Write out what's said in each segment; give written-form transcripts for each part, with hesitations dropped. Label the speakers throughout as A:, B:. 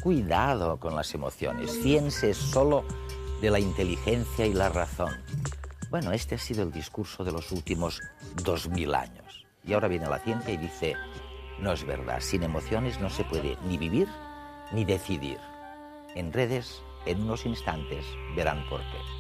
A: cuidado con las emociones, fíense solo de la inteligencia y la razón. Bueno, este ha sido el discurso de los últimos 2000 años. Y ahora viene la ciencia y dice, no es verdad, sin emociones no se puede ni vivir ni decidir. En redes, en unos instantes, verán por qué.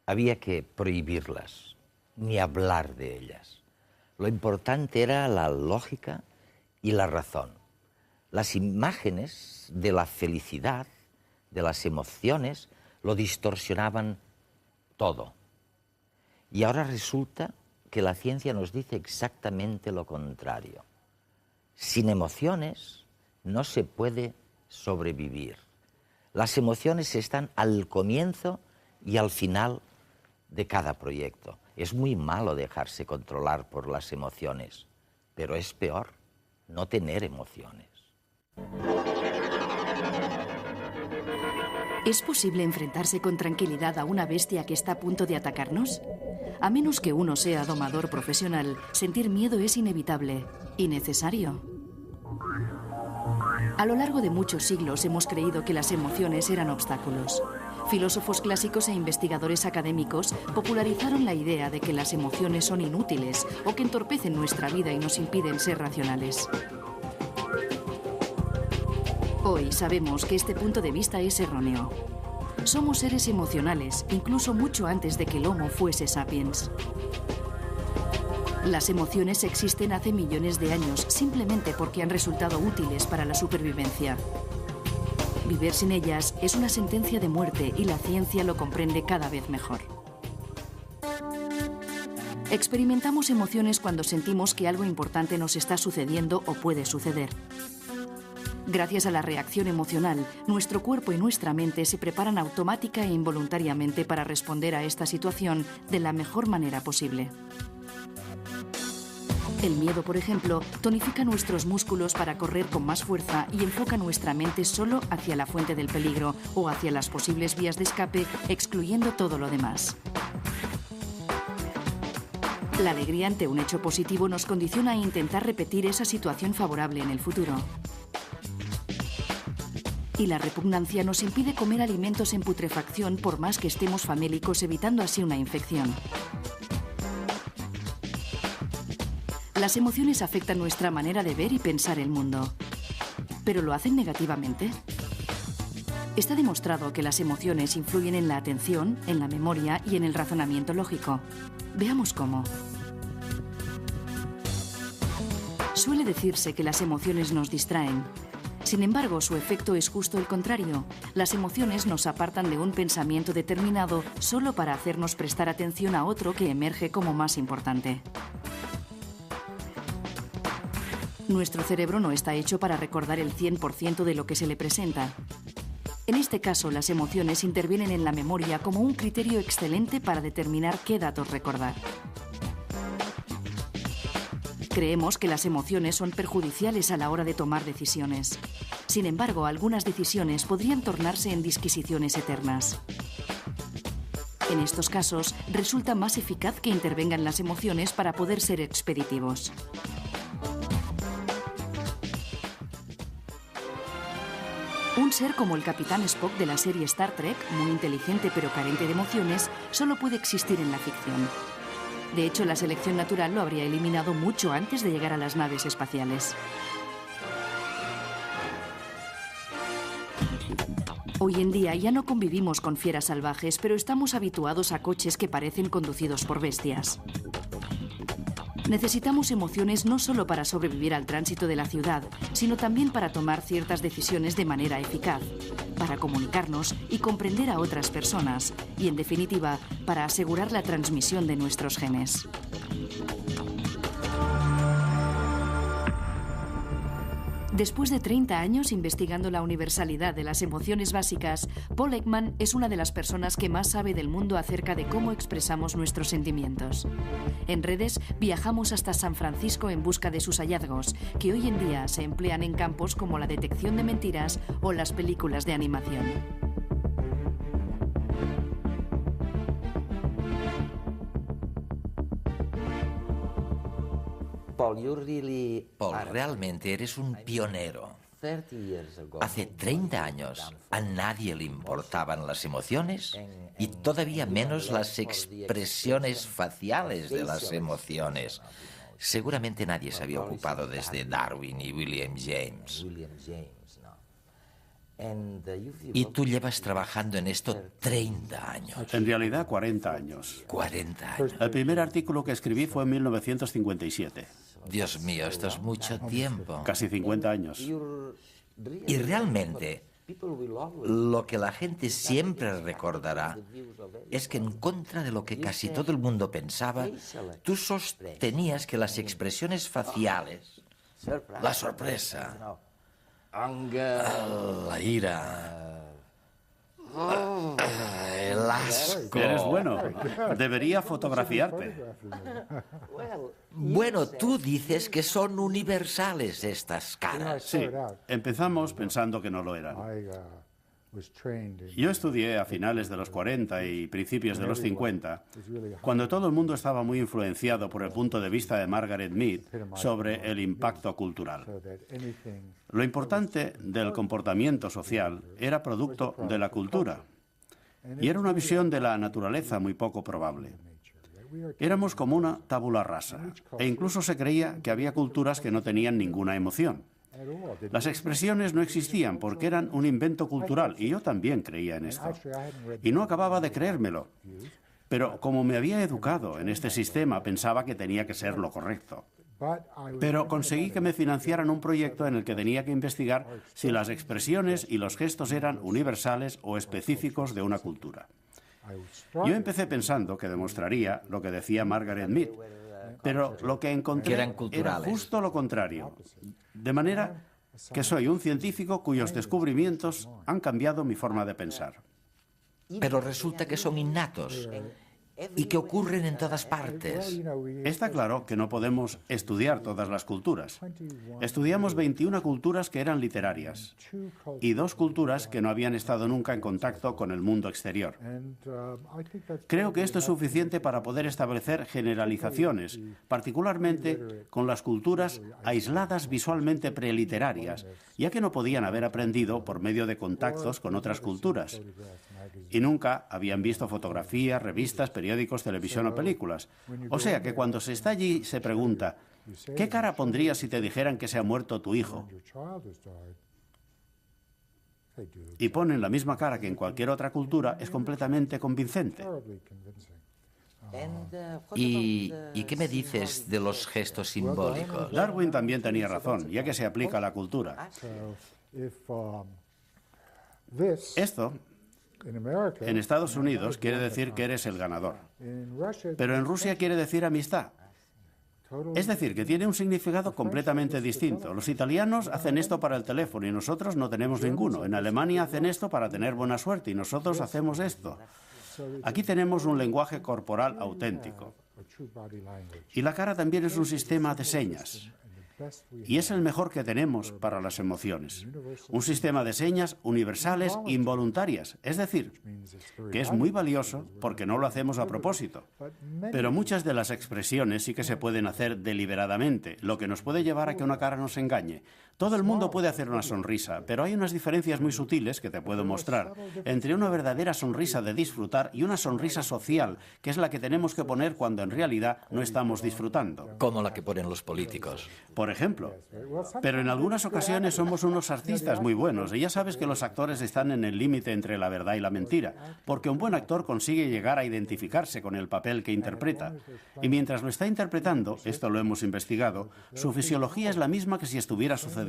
A: Había que prohibirlas, ni hablar de ellas. Lo importante era la lógica y la razón. Las imágenes de la felicidad, de las emociones, lo distorsionaban todo. Y ahora resulta que la ciencia nos dice exactamente lo contrario. Sin emociones no se puede sobrevivir. Las emociones están al comienzo y al final de cada proyecto. Es muy malo dejarse controlar por las emociones, pero es peor no tener emociones.
B: ¿Es posible enfrentarse con tranquilidad a una bestia que está a punto de atacarnos? A menos que uno sea domador profesional, sentir miedo es inevitable y necesario. A lo largo de muchos siglos hemos creído que las emociones eran obstáculos. Filósofos clásicos e investigadores académicos popularizaron la idea de que las emociones son inútiles o que entorpecen nuestra vida y nos impiden ser racionales. Hoy sabemos que este punto de vista es erróneo. Somos seres emocionales, incluso mucho antes de que el Homo fuese sapiens. Las emociones existen hace millones de años simplemente porque han resultado útiles para la supervivencia. Vivir sin ellas es una sentencia de muerte y la ciencia lo comprende cada vez mejor. Experimentamos emociones cuando sentimos que algo importante nos está sucediendo o puede suceder. Gracias a la reacción emocional, nuestro cuerpo y nuestra mente se preparan automática e involuntariamente para responder a esta situación de la mejor manera posible. El miedo, por ejemplo, tonifica nuestros músculos para correr con más fuerza y enfoca nuestra mente solo hacia la fuente del peligro o hacia las posibles vías de escape, excluyendo todo lo demás. La alegría ante un hecho positivo nos condiciona a intentar repetir esa situación favorable en el futuro. Y la repugnancia nos impide comer alimentos en putrefacción por más que estemos famélicos, evitando así una infección. Las emociones afectan nuestra manera de ver y pensar el mundo. ¿Pero lo hacen negativamente? Está demostrado que las emociones influyen en la atención, en la memoria y en el razonamiento lógico. Veamos cómo. Suele decirse que las emociones nos distraen. Sin embargo, su efecto es justo el contrario. Las emociones nos apartan de un pensamiento determinado solo para hacernos prestar atención a otro que emerge como más importante. Nuestro cerebro no está hecho para recordar el 100% de lo que se le presenta. En este caso, las emociones intervienen en la memoria como un criterio excelente para determinar qué datos recordar. Creemos que las emociones son perjudiciales a la hora de tomar decisiones. Sin embargo, algunas decisiones podrían tornarse en disquisiciones eternas. En estos casos, resulta más eficaz que intervengan las emociones para poder ser expeditivos. Un ser como el Capitán Spock de la serie Star Trek, muy inteligente pero carente de emociones, solo puede existir en la ficción. De hecho, la selección natural lo habría eliminado mucho antes de llegar a las naves espaciales. Hoy en día ya no convivimos con fieras salvajes, pero estamos habituados a coches que parecen conducidos por bestias. Necesitamos emociones no solo para sobrevivir al tránsito de la ciudad, sino también para tomar ciertas decisiones de manera eficaz, para comunicarnos y comprender a otras personas, y en definitiva, para asegurar la transmisión de nuestros genes. Después de 30 años investigando la universalidad de las emociones básicas, Paul Ekman es una de las personas que más sabe del mundo acerca de cómo expresamos nuestros sentimientos. En redes viajamos hasta San Francisco en busca de sus hallazgos, que hoy en día se emplean en campos como la detección de mentiras o las películas de animación.
A: Paul, realmente eres un pionero. Hace 30 años a nadie le importaban las emociones y todavía menos las expresiones faciales de las emociones. Seguramente nadie se había ocupado desde Darwin y William James. Y tú llevas trabajando en esto 30 años.
C: En realidad, 40 años.
A: 40 años.
C: El primer artículo que escribí fue en 1957.
A: Dios mío, esto es mucho tiempo.
C: Casi 50 años.
A: Y realmente, lo que la gente siempre recordará es que en contra de lo que casi todo el mundo pensaba, tú sostenías que las expresiones faciales, la sorpresa, la ira, el asco...
C: Eres bueno. Debería fotografiarte.
A: Bueno, tú dices que son universales estas caras.
C: Sí, empezamos pensando que no lo eran. Yo estudié a finales de los 40 y principios de los 50, cuando todo el mundo estaba muy influenciado por el punto de vista de Margaret Mead sobre el impacto cultural. Lo importante del comportamiento social era producto de la cultura, y era una visión de la naturaleza muy poco probable. Éramos como una tabula rasa, e incluso se creía que había culturas que no tenían ninguna emoción. Las expresiones no existían porque eran un invento cultural, y yo también creía en esto. Y no acababa de creérmelo. Pero como me había educado en este sistema, pensaba que tenía que ser lo correcto. Pero conseguí que me financiaran un proyecto en el que tenía que investigar si las expresiones y los gestos eran universales o específicos de una cultura. Yo empecé pensando que demostraría lo que decía Margaret Mead, pero lo que encontré era justo lo contrario. De manera que soy un científico cuyos descubrimientos han cambiado mi forma de pensar.
A: Pero resulta que son innatos y que ocurren en todas partes.
C: Está claro que no podemos estudiar todas las culturas. Estudiamos 21 culturas que eran literarias y 2 culturas que no habían estado nunca en contacto con el mundo exterior. Creo que esto es suficiente para poder establecer generalizaciones, particularmente con las culturas aisladas visualmente preliterarias, ya que no podían haber aprendido por medio de contactos con otras culturas. Y nunca habían visto fotografías, revistas, periódicos, televisión o películas. O sea que cuando se está allí se pregunta, ¿qué cara pondrías si te dijeran que se ha muerto tu hijo? Y ponen la misma cara que en cualquier otra cultura, es completamente convincente.
A: ¿Y qué me dices de los gestos simbólicos?
C: Darwin también tenía razón, ya que se aplica a la cultura. Esto, en Estados Unidos, quiere decir que eres el ganador. Pero en Rusia quiere decir amistad. Es decir, que tiene un significado completamente distinto. Los italianos hacen esto para el teléfono y nosotros no tenemos ninguno. En Alemania hacen esto para tener buena suerte y nosotros hacemos esto. Aquí tenemos un lenguaje corporal auténtico. Y la cara también es un sistema de señas. Y es el mejor que tenemos para las emociones. Un sistema de señas universales involuntarias, es decir, que es muy valioso porque no lo hacemos a propósito. Pero muchas de las expresiones sí que se pueden hacer deliberadamente, lo que nos puede llevar a que una cara nos engañe. Todo el mundo puede hacer una sonrisa, pero hay unas diferencias muy sutiles que te puedo mostrar entre una verdadera sonrisa de disfrutar y una sonrisa social, que es la que tenemos que poner cuando en realidad no estamos disfrutando.
A: Como la que ponen los políticos.
C: Por ejemplo. Pero en algunas ocasiones somos unos artistas muy buenos y ya sabes que los actores están en el límite entre la verdad y la mentira, porque un buen actor consigue llegar a identificarse con el papel que interpreta. Y mientras lo está interpretando, esto lo hemos investigado, su fisiología es la misma que si estuviera sucediendo.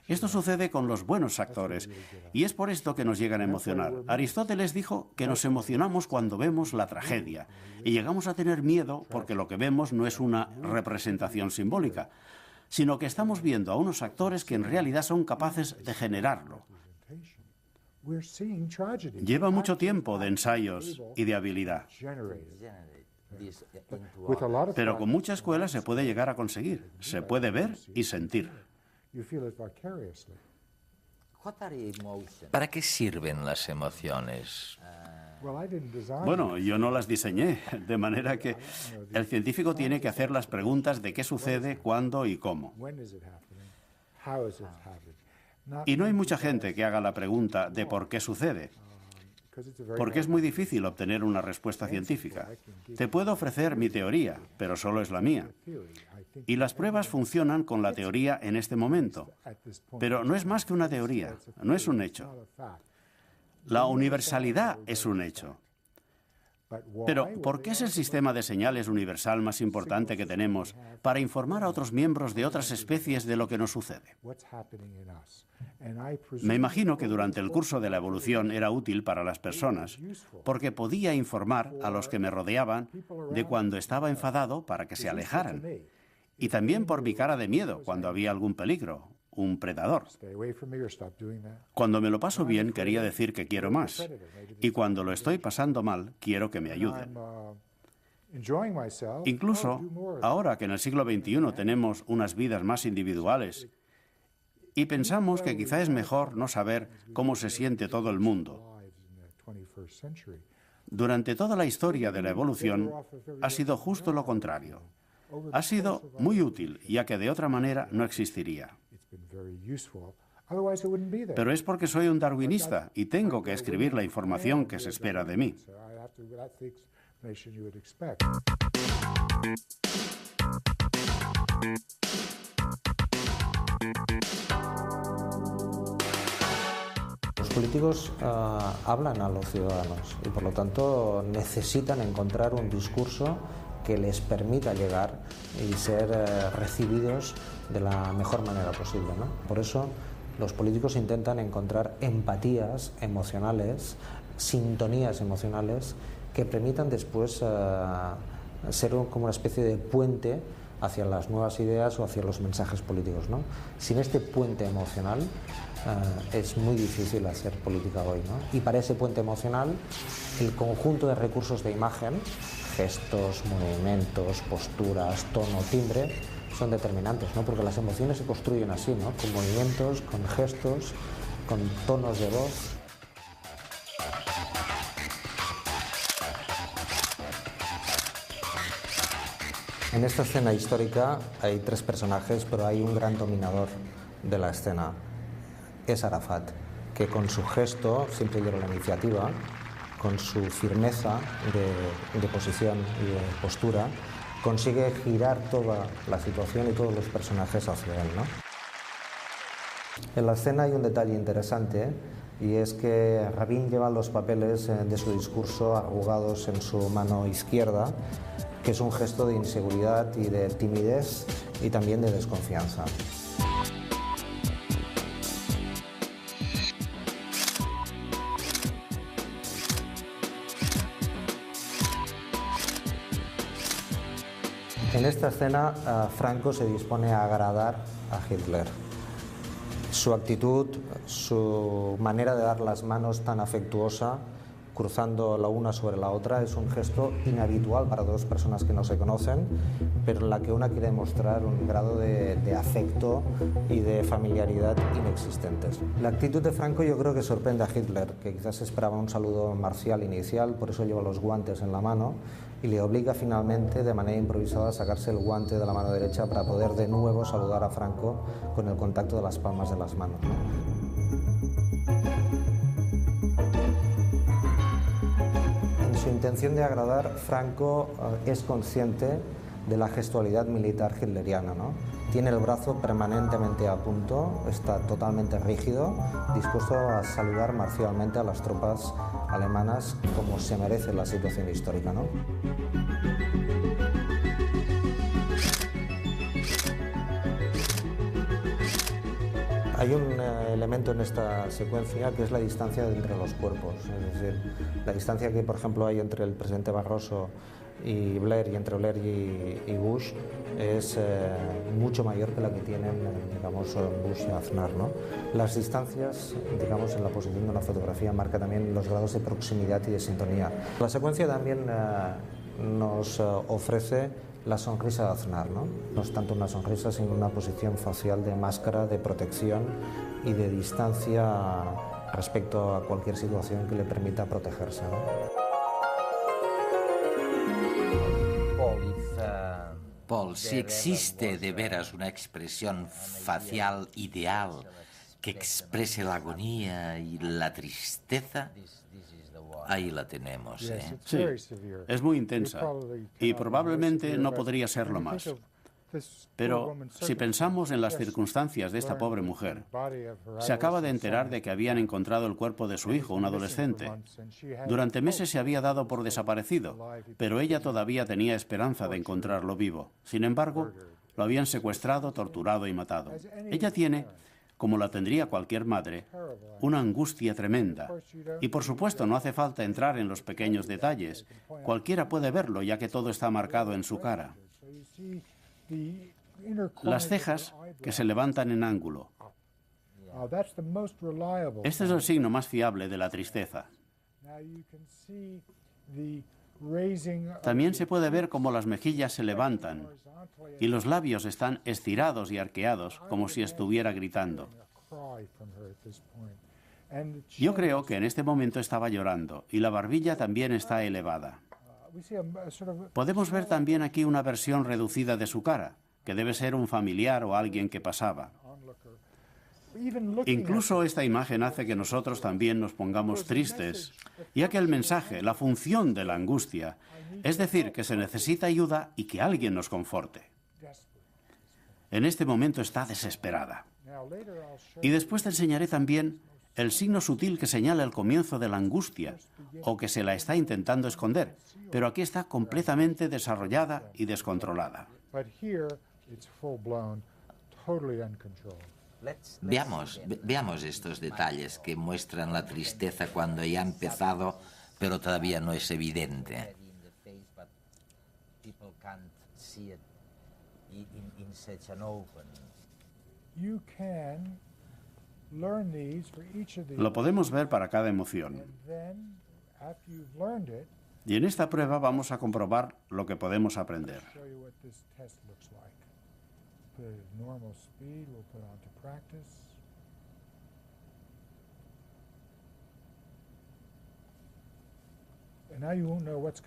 C: Esto sucede con los buenos actores y es por esto que nos llegan a emocionar. Aristóteles dijo que nos emocionamos cuando vemos la tragedia y llegamos a tener miedo porque lo que vemos no es una representación simbólica. sino que estamos viendo a unos actores que en realidad son capaces de generarlo. Lleva mucho tiempo de ensayos y de habilidad. Pero con mucha escuela se puede llegar a conseguir. Se puede ver y sentir.
A: ¿Para qué sirven las emociones?
C: Bueno, yo no las diseñé, de manera que el científico tiene que hacer las preguntas de qué sucede, cuándo y cómo. Y no hay mucha gente que haga la pregunta de por qué sucede, porque es muy difícil obtener una respuesta científica. Te puedo ofrecer mi teoría, pero solo es la mía. Y las pruebas funcionan con la teoría en este momento, pero no es más que una teoría, no es un hecho. La universalidad es un hecho. Pero, ¿por qué es el sistema de señales universal más importante que tenemos para informar a otros miembros de otras especies de lo que nos sucede? Me imagino que durante el curso de la evolución era útil para las personas, porque podía informar a los que me rodeaban de cuando estaba enfadado para que se alejaran, y también por mi cara de miedo cuando había algún peligro, un predador. Cuando me lo paso bien, quería decir que quiero más. Y cuando lo estoy pasando mal, quiero que me ayuden. Incluso ahora que en el siglo XXI tenemos unas vidas más individuales y pensamos que quizá es mejor no saber cómo se siente todo el mundo. Durante toda la historia de la evolución ha sido justo lo contrario. Ha sido muy útil, ya que de otra manera no existiría. Pero es porque soy un darwinista y tengo que escribir la información que se espera de mí.
D: Los políticos hablan a los ciudadanos y por lo tanto necesitan encontrar un discurso que les permita llegar y ser recibidos de la mejor manera posible, ¿no? Por eso los políticos intentan encontrar empatías emocionales, sintonías emocionales que permitan después ser como una especie de puente hacia las nuevas ideas o hacia los mensajes políticos, ¿no? Sin este puente emocional es muy difícil hacer política hoy, ¿no? Y para ese puente emocional, el conjunto de recursos de imagen, gestos, movimientos, posturas, tono, timbre, son determinantes, ¿no? Porque las emociones se construyen así, ¿no? Con movimientos, con gestos, con tonos de voz. En esta escena histórica hay tres personajes, pero hay un gran dominador de la escena. Es Arafat, que con su gesto siempre lleva la iniciativa, con su firmeza de posición y de postura, consigue girar toda la situación y todos los personajes hacia él, ¿no? En la escena hay un detalle interesante y es que Rabin lleva los papeles de su discurso arrugados en su mano izquierda, que es un gesto de inseguridad y de timidez y también de desconfianza. En esta escena, Franco se dispone a agradar a Hitler. Su actitud, su manera de dar las manos tan afectuosa, cruzando la una sobre la otra, es un gesto inhabitual para dos personas que no se conocen, pero en la que una quiere mostrar un grado de afecto y de familiaridad inexistentes. La actitud de Franco yo creo que sorprende a Hitler, que quizás esperaba un saludo marcial inicial, por eso lleva los guantes en la mano, y le obliga finalmente de manera improvisada a sacarse el guante de la mano derecha para poder de nuevo saludar a Franco con el contacto de las palmas de las manos, ¿no? En su intención de agradar, Franco es consciente de la gestualidad militar hitleriana, ¿no? Tiene el brazo permanentemente a punto, está totalmente rígido, dispuesto a saludar marcialmente a las tropas alemanas como se merece la situación histórica, ¿no? Hay un elemento en esta secuencia que es la distancia entre los cuerpos, es decir, la distancia que, por ejemplo, hay entre el presidente Barroso y Blair, y entre Blair y Bush, es mucho mayor que la que tienen, digamos, Bush y Aznar, ¿no? Las distancias, digamos, en la posición de una fotografía marca también los grados de proximidad y de sintonía. La secuencia también nos ofrece la sonrisa de Aznar, ¿no? No es tanto una sonrisa, sino una posición facial de máscara, de protección y de distancia respecto a cualquier situación que le permita protegerse, ¿no?
A: Paul, si existe de veras una expresión facial ideal que exprese la agonía y la tristeza, ahí la tenemos, ¿eh?
C: Sí, es muy intensa y probablemente no podría serlo más. Pero si pensamos en las circunstancias de esta pobre mujer, se acaba de enterar de que habían encontrado el cuerpo de su hijo, un adolescente. Durante meses se había dado por desaparecido, pero ella todavía tenía esperanza de encontrarlo vivo. Sin embargo, lo habían secuestrado, torturado y matado. Ella tiene, como la tendría cualquier madre, una angustia tremenda. Y por supuesto no hace falta entrar en los pequeños detalles. Cualquiera puede verlo, ya que todo está marcado en su cara. Las cejas que se levantan en ángulo. Este es el signo más fiable de la tristeza. También se puede ver cómo las mejillas se levantan y los labios están estirados y arqueados, como si estuviera gritando. Yo creo que en este momento estaba llorando y la barbilla también está elevada. Podemos ver también aquí una versión reducida de su cara, que debe ser un familiar o alguien que pasaba. Incluso esta imagen hace que nosotros también nos pongamos tristes, ya que el mensaje, la función de la angustia, es decir, que se necesita ayuda y que alguien nos conforte. En este momento está desesperada. Y después te enseñaré también el signo sutil que señala el comienzo de la angustia, o que se la está intentando esconder, pero aquí está completamente desarrollada y descontrolada.
A: Veamos estos detalles que muestran la tristeza cuando ya ha empezado, pero todavía no es evidente.
C: Lo podemos ver para cada emoción. Y en esta prueba vamos a comprobar lo que podemos aprender.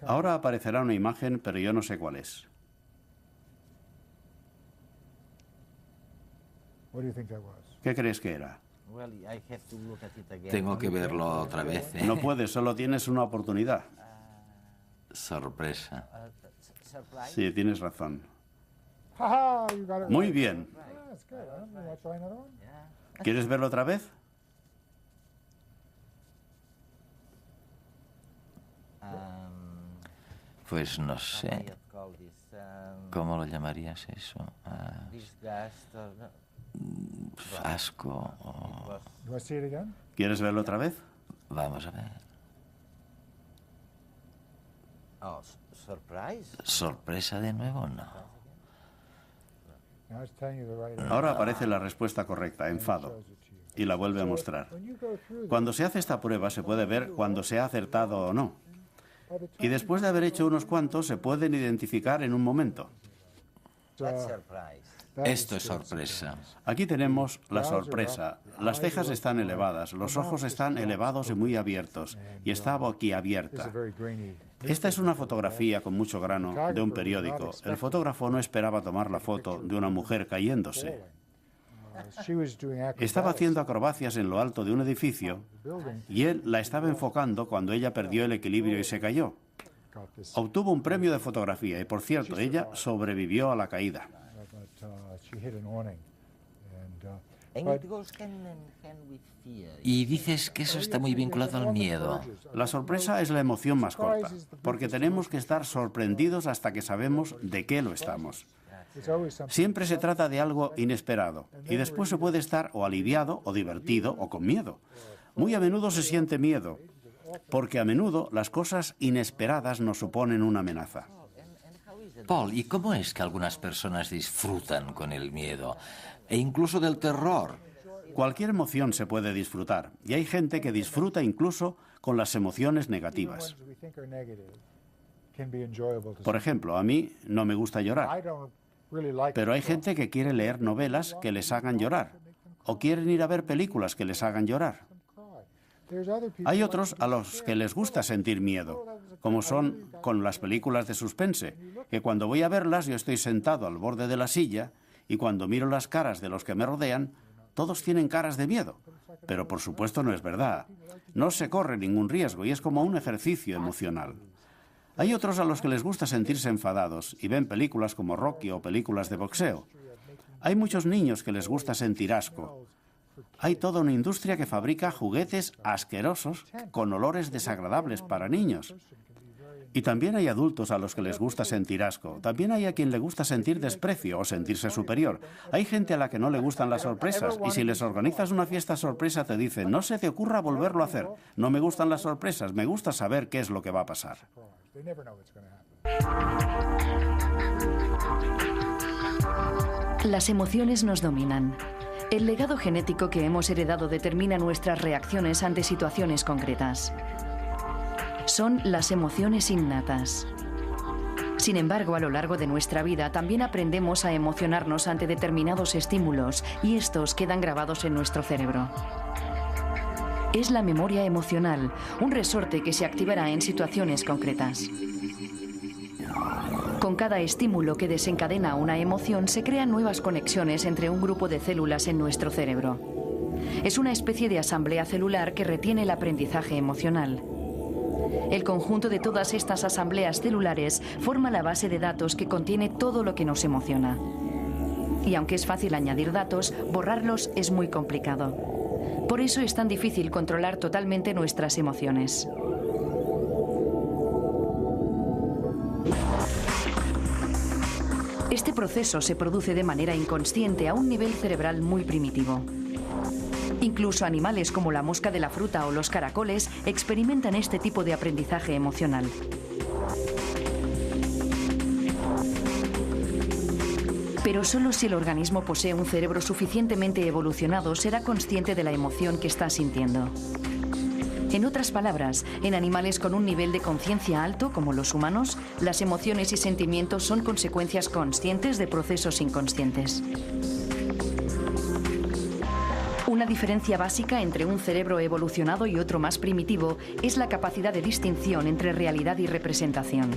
C: Ahora aparecerá una imagen, pero yo no sé cuál es. ¿Qué crees que era?
A: Tengo que verlo otra vez, ¿eh?
C: No puedes, solo tienes una oportunidad.
A: Sorpresa.
C: Sí, tienes razón. Muy bien. ¿Quieres verlo otra vez?
A: Pues no sé. ¿Cómo lo llamarías eso? Asco.
C: ¿Quieres verlo otra vez?
A: Vamos a ver. ¿Sorpresa de nuevo? No.
C: Ahora aparece la respuesta correcta, enfado, y la vuelve a mostrar. Cuando se hace esta prueba se puede ver cuando se ha acertado o no. Y después de haber hecho unos cuantos se pueden identificar en un momento.
A: Esto es sorpresa.
C: Aquí tenemos la sorpresa. Las cejas están elevadas, los ojos están elevados y muy abiertos, y está boquiabierta. Esta es una fotografía con mucho grano de un periódico. El fotógrafo no esperaba tomar la foto de una mujer cayéndose. Estaba haciendo acrobacias en lo alto de un edificio y él la estaba enfocando cuando ella perdió el equilibrio y se cayó. Obtuvo un premio de fotografía y, por cierto, ella sobrevivió a la caída.
A: Y dices que eso está muy vinculado al miedo.
C: La sorpresa es la emoción más corta, porque tenemos que estar sorprendidos hasta que sabemos de qué lo estamos. Siempre se trata de algo inesperado, y después se puede estar o aliviado, o divertido, o con miedo. Muy a menudo se siente miedo, porque a menudo las cosas inesperadas nos suponen una amenaza.
A: Paul, ¿y cómo es que algunas personas disfrutan con el miedo e incluso del terror?
C: Cualquier emoción se puede disfrutar, y hay gente que disfruta incluso con las emociones negativas. Por ejemplo, a mí no me gusta llorar, pero hay gente que quiere leer novelas que les hagan llorar, o quieren ir a ver películas que les hagan llorar. Hay otros a los que les gusta sentir miedo, como son con las películas de suspense, que cuando voy a verlas yo estoy sentado al borde de la silla y cuando miro las caras de los que me rodean, todos tienen caras de miedo. Pero por supuesto no es verdad. No se corre ningún riesgo y es como un ejercicio emocional. Hay otros a los que les gusta sentirse enfadados y ven películas como Rocky o películas de boxeo. Hay muchos niños que les gusta sentir asco. Hay toda una industria que fabrica juguetes asquerosos con olores desagradables para niños. Y también hay adultos a los que les gusta sentir asco. También hay a quien le gusta sentir desprecio o sentirse superior. Hay gente a la que no le gustan las sorpresas y si les organizas una fiesta sorpresa te dicen no se te ocurra volverlo a hacer. No me gustan las sorpresas, me gusta saber qué es lo que va a pasar.
B: Las emociones nos dominan. El legado genético que hemos heredado determina nuestras reacciones ante situaciones concretas. Son las emociones innatas. Sin embargo, a lo largo de nuestra vida también aprendemos a emocionarnos ante determinados estímulos y estos quedan grabados en nuestro cerebro. Es la memoria emocional, un resorte que se activará en situaciones concretas. Con cada estímulo que desencadena una emoción se crean nuevas conexiones entre un grupo de células en nuestro cerebro. Es una especie de asamblea celular que retiene el aprendizaje emocional. El conjunto de todas estas asambleas celulares forma la base de datos que contiene todo lo que nos emociona. Y aunque es fácil añadir datos, borrarlos es muy complicado. Por eso es tan difícil controlar totalmente nuestras emociones. Este proceso se produce de manera inconsciente a un nivel cerebral muy primitivo. Incluso animales como la mosca de la fruta o los caracoles experimentan este tipo de aprendizaje emocional. Pero solo si el organismo posee un cerebro suficientemente evolucionado será consciente de la emoción que está sintiendo. En otras palabras, en animales con un nivel de conciencia alto, como los humanos, las emociones y sentimientos son consecuencias conscientes de procesos inconscientes. Una diferencia básica entre un cerebro evolucionado y otro más primitivo es la capacidad de distinción entre realidad y representación.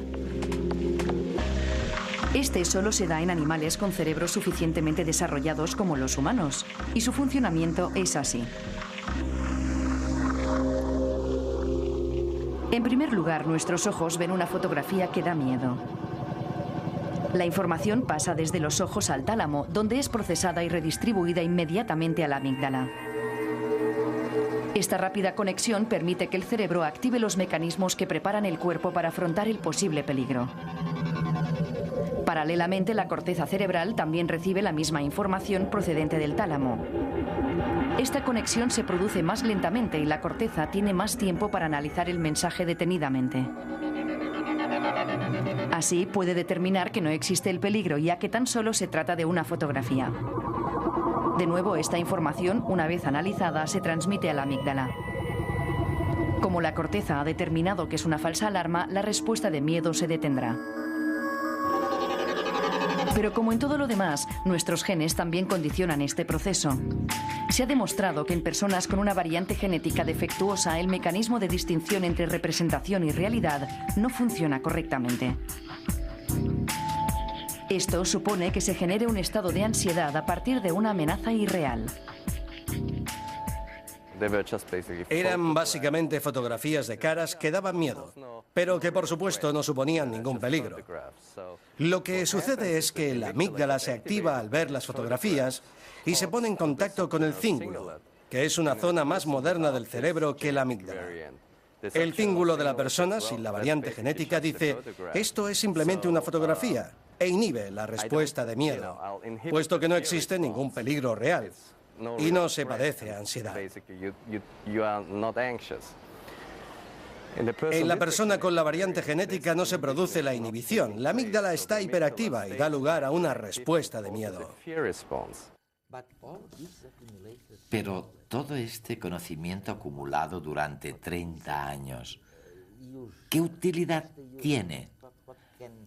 B: Este solo se da en animales con cerebros suficientemente desarrollados como los humanos, y su funcionamiento es así. En primer lugar, nuestros ojos ven una fotografía que da miedo. La información pasa desde los ojos al tálamo, donde es procesada y redistribuida inmediatamente a la amígdala. Esta rápida conexión permite que el cerebro active los mecanismos que preparan el cuerpo para afrontar el posible peligro. Paralelamente, la corteza cerebral también recibe la misma información procedente del tálamo. Esta conexión se produce más lentamente y la corteza tiene más tiempo para analizar el mensaje detenidamente. Así puede determinar que no existe el peligro, ya que tan solo se trata de una fotografía. De nuevo, esta información, una vez analizada, se transmite a la amígdala. Como la corteza ha determinado que es una falsa alarma, la respuesta de miedo se detendrá. Pero como en todo lo demás, nuestros genes también condicionan este proceso. Se ha demostrado que en personas con una variante genética defectuosa, el mecanismo de distinción entre representación y realidad no funciona correctamente. Esto supone que se genere un estado de ansiedad a partir de una amenaza irreal.
E: Eran básicamente fotografías de caras que daban miedo, pero que por supuesto no suponían ningún peligro. Lo que sucede es que la amígdala se activa al ver las fotografías y se pone en contacto con el cíngulo, que es una zona más moderna del cerebro que la amígdala. El cíngulo de la persona sin la variante genética dice, esto es simplemente una fotografía, e inhibe la respuesta de miedo, puesto que no existe ningún peligro real y no se padece ansiedad. En la persona con la variante genética no se produce la inhibición. La amígdala está hiperactiva y da lugar a una respuesta de miedo.
A: Pero todo este conocimiento acumulado durante 30 años, ¿qué utilidad tiene?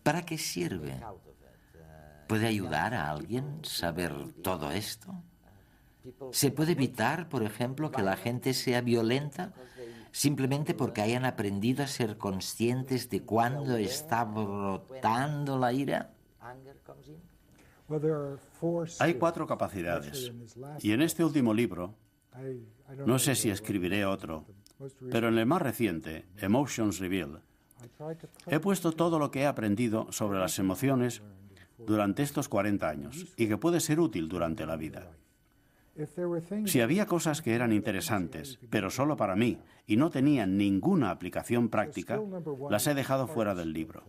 A: ¿Para qué sirve? ¿Puede ayudar a alguien saber todo esto? ¿Se puede evitar, por ejemplo, que la gente sea violenta simplemente porque hayan aprendido a ser conscientes de cuándo está brotando la ira?
C: Hay 4 capacidades, y en este último libro, no sé si escribiré otro, pero en el más reciente, Emotions Revealed, he puesto todo lo que he aprendido sobre las emociones durante estos 40 años y que puede ser útil durante la vida. Si había cosas que eran interesantes, pero solo para mí, y no tenían ninguna aplicación práctica, las he dejado fuera del libro.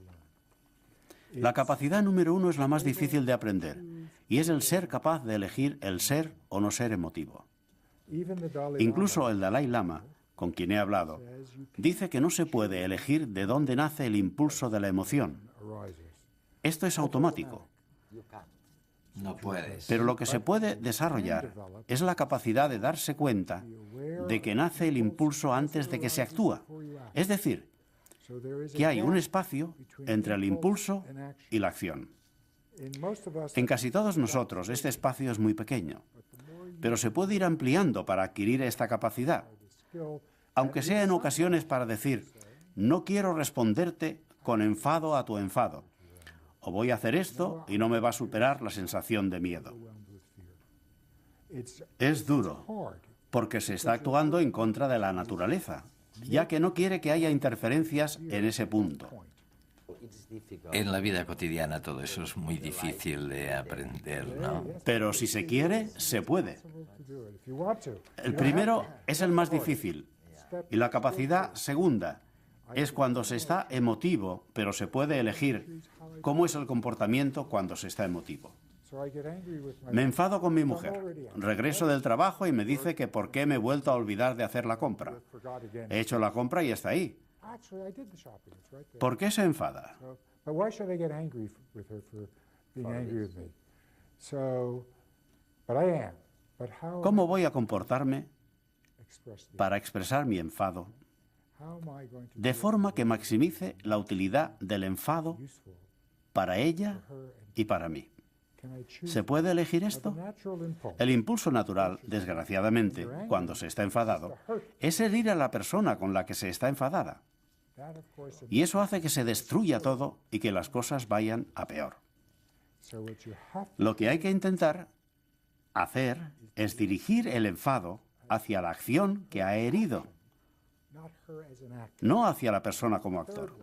C: La capacidad número 1 es la más difícil de aprender, y es el ser capaz de elegir el ser o no ser emotivo. Incluso el Dalai Lama, con quien he hablado, dice que no se puede elegir de dónde nace el impulso de la emoción. Esto es automático.
A: No puedes.
C: Pero lo que se puede desarrollar es la capacidad de darse cuenta de que nace el impulso antes de que se actúa. Es decir, que hay un espacio entre el impulso y la acción. En casi todos nosotros este espacio es muy pequeño, pero se puede ir ampliando para adquirir esta capacidad, aunque sea en ocasiones para decir, no quiero responderte con enfado a tu enfado, o voy a hacer esto y no me va a superar la sensación de miedo. Es duro, porque se está actuando en contra de la naturaleza, ya que no quiere que haya interferencias en ese punto.
A: En la vida cotidiana todo eso es muy difícil de aprender, ¿no?
C: Pero si se quiere, se puede. El primero es el más difícil, y la capacidad segunda es cuando se está emotivo, pero se puede elegir cómo es el comportamiento cuando se está emotivo. Me enfado con mi mujer. Regreso del trabajo y me dice que por qué me he vuelto a olvidar de hacer la compra. He hecho la compra y está ahí. ¿Por qué se enfada? ¿Cómo voy a comportarme para expresar mi enfado de forma que maximice la utilidad del enfado para ella y para mí? ¿Se puede elegir esto? El impulso natural, desgraciadamente, cuando se está enfadado, es herir a la persona con la que se está enfadada. Y eso hace que se destruya todo y que las cosas vayan a peor. Lo que hay que intentar hacer es dirigir el enfado hacia la acción que ha herido, no hacia la persona como actor.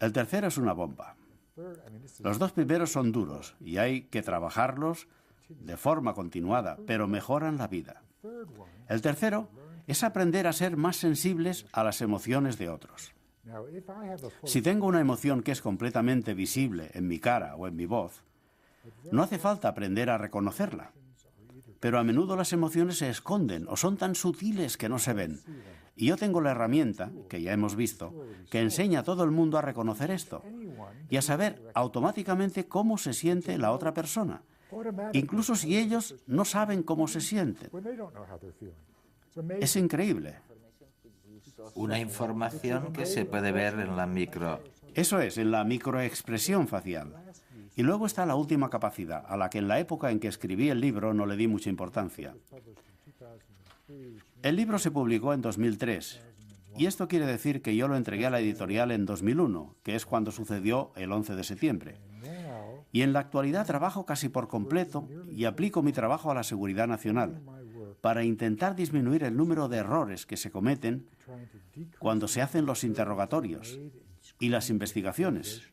C: El tercero es una bomba. Los 2 primeros son duros y hay que trabajarlos de forma continuada, pero mejoran la vida. El tercero es aprender a ser más sensibles a las emociones de otros. Si tengo una emoción que es completamente visible en mi cara o en mi voz, no hace falta aprender a reconocerla. Pero a menudo las emociones se esconden o son tan sutiles que no se ven. Y yo tengo la herramienta, que ya hemos visto, que enseña a todo el mundo a reconocer esto y a saber automáticamente cómo se siente la otra persona, incluso si ellos no saben cómo se sienten. Es increíble.
A: Una información que se puede ver en la
C: Eso es, en la microexpresión facial. Y luego está la última capacidad, a la que en la época en que escribí el libro no le di mucha importancia. El libro se publicó en 2003, y esto quiere decir que yo lo entregué a la editorial en 2001, que es cuando sucedió el 11 de septiembre. Y en la actualidad trabajo casi por completo y aplico mi trabajo a la seguridad nacional, para intentar disminuir el número de errores que se cometen cuando se hacen los interrogatorios y las investigaciones,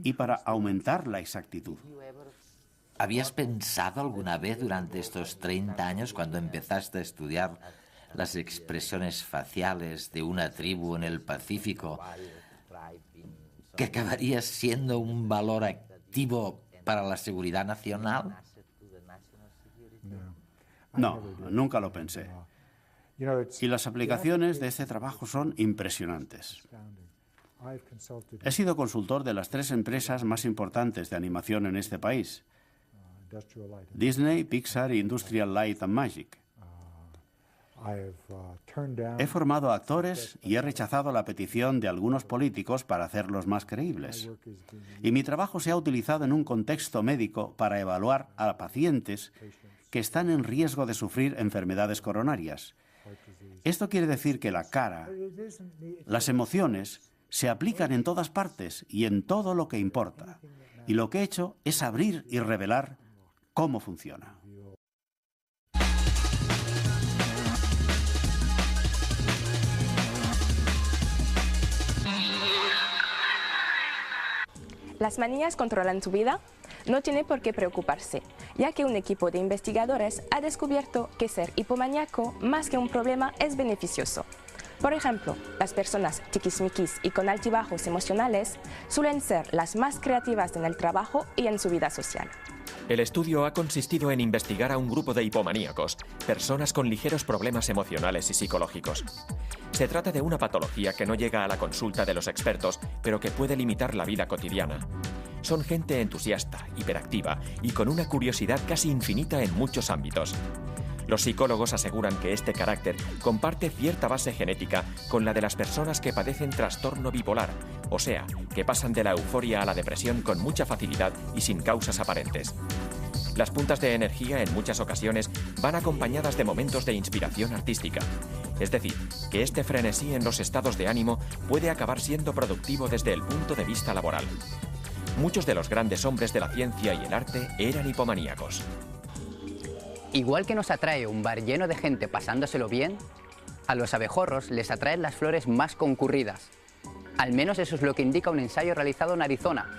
C: y para aumentar la exactitud.
A: ¿Habías pensado alguna vez durante estos 30 años, cuando empezaste a estudiar las expresiones faciales de una tribu en el Pacífico, que acabarías siendo un valor activo para la seguridad nacional?
C: No, nunca lo pensé. Y las aplicaciones de este trabajo son impresionantes. He sido consultor de las 3 empresas más importantes de animación en este país: Disney, Pixar e Industrial Light and Magic. He formado actores y he rechazado la petición de algunos políticos para hacerlos más creíbles. Y mi trabajo se ha utilizado en un contexto médico para evaluar a pacientes que están en riesgo de sufrir enfermedades coronarias. Esto quiere decir que la cara, las emociones, se aplican en todas partes y en todo lo que importa. Y lo que he hecho es abrir y revelar cómo funciona.
F: Las manías controlan su vida. No tiene por qué preocuparse, ya que un equipo de investigadores ha descubierto que ser hipomaníaco, más que un problema, es beneficioso. Por ejemplo, las personas tiquismiquis y con altibajos emocionales suelen ser las más creativas en el trabajo y en su vida social.
G: El estudio ha consistido en investigar a un grupo de hipomaníacos, personas con ligeros problemas emocionales y psicológicos. Se trata de una patología que no llega a la consulta de los expertos, pero que puede limitar la vida cotidiana. Son gente entusiasta, hiperactiva y con una curiosidad casi infinita en muchos ámbitos. Los psicólogos aseguran que este carácter comparte cierta base genética con la de las personas que padecen trastorno bipolar, o sea, que pasan de la euforia a la depresión con mucha facilidad y sin causas aparentes. Las puntas de energía en muchas ocasiones van acompañadas de momentos de inspiración artística. Es decir, que este frenesí en los estados de ánimo puede acabar siendo productivo desde el punto de vista laboral. Muchos de los grandes hombres de la ciencia y el arte eran hipomaníacos.
H: Igual que nos atrae un bar lleno de gente pasándoselo bien, a los abejorros les atraen las flores más concurridas. Al menos eso es lo que indica un ensayo realizado en Arizona.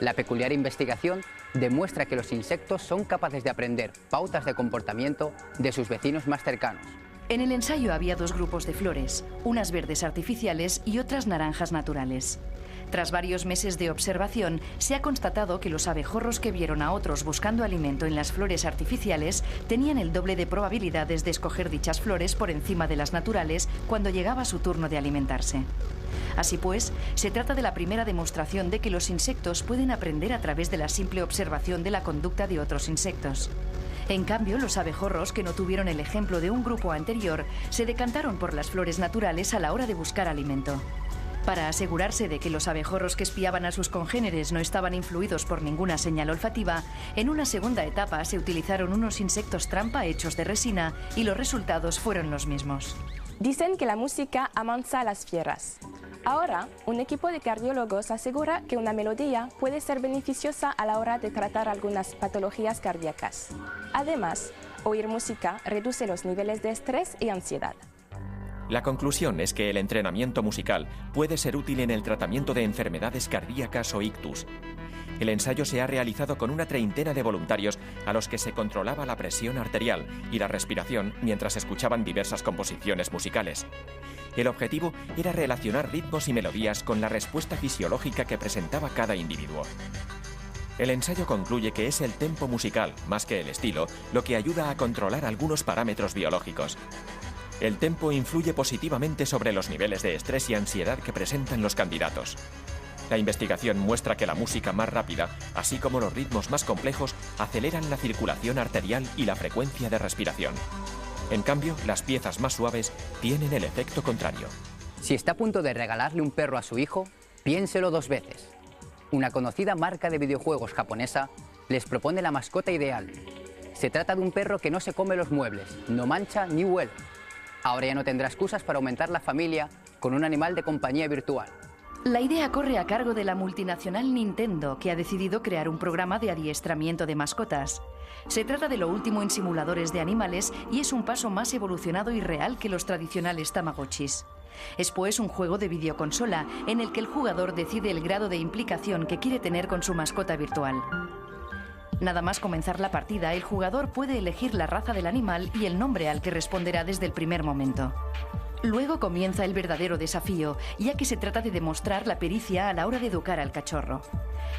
H: La peculiar investigación demuestra que los insectos son capaces de aprender pautas de comportamiento de sus vecinos más cercanos.
B: En el ensayo había 2 grupos de flores, unas verdes artificiales y otras naranjas naturales. Tras varios meses de observación, se ha constatado que los abejorros que vieron a otros buscando alimento en las flores artificiales tenían el doble de probabilidades de escoger dichas flores por encima de las naturales cuando llegaba su turno de alimentarse. Así pues, se trata de la primera demostración de que los insectos pueden aprender a través de la simple observación de la conducta de otros insectos. En cambio, los abejorros, que no tuvieron el ejemplo de un grupo anterior, se decantaron por las flores naturales a la hora de buscar alimento. Para asegurarse de que los abejorros que espiaban a sus congéneres no estaban influidos por ninguna señal olfativa, en una segunda etapa se utilizaron unos insectos trampa hechos de resina y los resultados fueron los mismos.
F: Dicen que la música amansa a las fieras. Ahora, un equipo de cardiólogos asegura que una melodía puede ser beneficiosa a la hora de tratar algunas patologías cardíacas. Además, oír música reduce los niveles de estrés y ansiedad.
G: La conclusión es que el entrenamiento musical puede ser útil en el tratamiento de enfermedades cardíacas o ictus. El ensayo se ha realizado con una 30 de voluntarios a los que se controlaba la presión arterial y la respiración mientras escuchaban diversas composiciones musicales. El objetivo era relacionar ritmos y melodías con la respuesta fisiológica que presentaba cada individuo. El ensayo concluye que es el tempo musical, más que el estilo, lo que ayuda a controlar algunos parámetros biológicos. El tempo influye positivamente sobre los niveles de estrés y ansiedad que presentan los candidatos. La investigación muestra que la música más rápida, así como los ritmos más complejos, aceleran la circulación arterial y la frecuencia de respiración. En cambio, las piezas más suaves tienen el efecto contrario.
H: Si está a punto de regalarle un perro a su hijo, piénselo 2 veces. Una conocida marca de videojuegos japonesa les propone la mascota ideal. Se trata de un perro que no se come los muebles, no mancha ni huele. Ahora ya no tendrá excusas para aumentar la familia con un animal de compañía virtual.
B: La idea corre a cargo de la multinacional Nintendo, que ha decidido crear un programa de adiestramiento de mascotas. Se trata de lo último en simuladores de animales y es un paso más evolucionado y real que los tradicionales tamagotchis. Es pues un juego de videoconsola en el que el jugador decide el grado de implicación que quiere tener con su mascota virtual. Nada más comenzar la partida, el jugador puede elegir la raza del animal y el nombre al que responderá desde el primer momento. Luego comienza el verdadero desafío, ya que se trata de demostrar la pericia a la hora de educar al cachorro.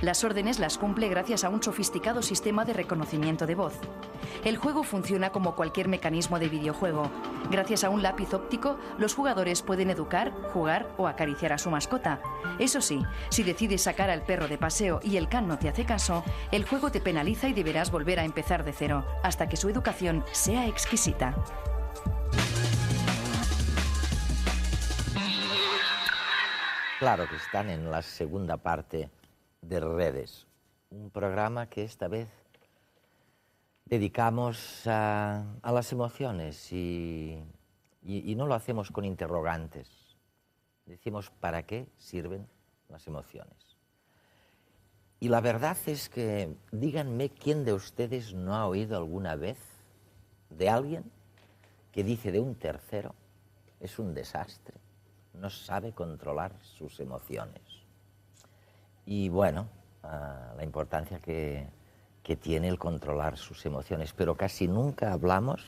B: Las órdenes las cumple gracias a un sofisticado sistema de reconocimiento de voz. El juego funciona como cualquier mecanismo de videojuego. Gracias a un lápiz óptico, los jugadores pueden educar, jugar o acariciar a su mascota. Eso sí, si decides sacar al perro de paseo y el can no te hace caso, el juego te penaliza y deberás volver a empezar de cero, hasta que su educación sea exquisita.
A: Claro que están en la segunda parte de Redes, un programa que esta vez dedicamos a las emociones y no lo hacemos con interrogantes. Decimos para qué sirven las emociones. Y la verdad es que, díganme quién de ustedes no ha oído alguna vez de alguien que dice de un tercero, es un desastre, no sabe controlar sus emociones. Y bueno, la importancia que tiene el controlar sus emociones, pero casi nunca hablamos